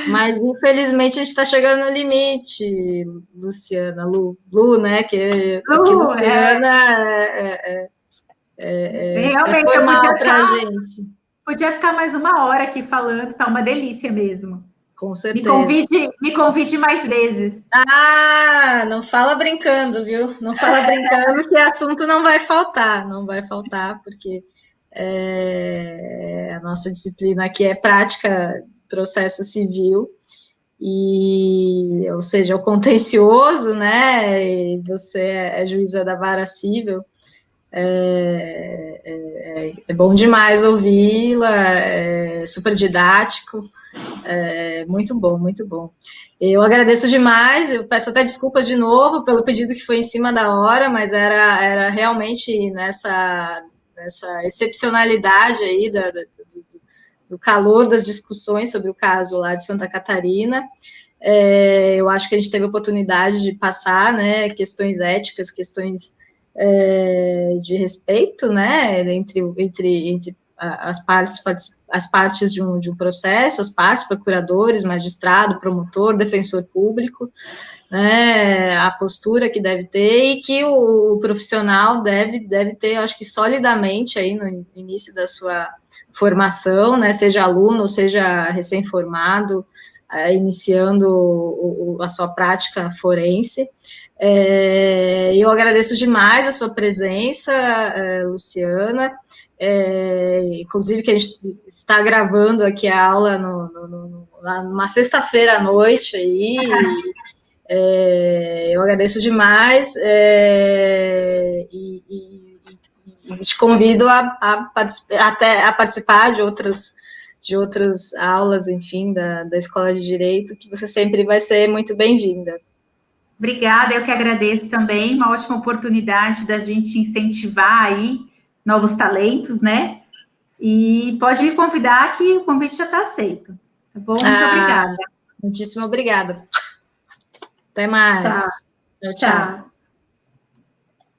mas infelizmente a gente está chegando no limite, Luciana, Lu, né? Que Luciana Realmente, eu podia ficar mais uma hora aqui falando, tá uma delícia mesmo. Com certeza. Me convide mais vezes. Não fala brincando, viu? Não fala brincando que assunto não vai faltar, porque a nossa disciplina aqui é prática, processo civil, ou seja, o contencioso, né? E você é juíza da vara civil. É bom demais ouvi-la, é super didático. Muito bom, muito bom. Eu agradeço demais, eu peço até desculpas de novo pelo pedido que foi em cima da hora, mas era realmente nessa excepcionalidade aí do calor das discussões sobre o caso lá de Santa Catarina. Eu acho que a gente teve a oportunidade de passar, né, questões éticas, questões de respeito, né, entre as partes de um processo, as partes, procuradores, magistrado, promotor, defensor público, né, a postura que deve ter e que o profissional deve ter, eu acho que solidamente aí no início da sua formação, né, seja aluno ou seja recém-formado, iniciando a sua prática forense. Eu agradeço demais a sua presença, Luciana. Inclusive que a gente está gravando aqui a aula numa sexta-feira à noite aí. Eu agradeço demais e te convido a participar de outras aulas, enfim, da Escola de Direito, que você sempre vai ser muito bem-vinda. Obrigada, eu que agradeço também, uma ótima oportunidade da gente incentivar aí novos talentos, né? E pode me convidar que o convite já está aceito, tá bom? Muito obrigada. Muitíssimo obrigada. Até mais. Tchau. Tchau.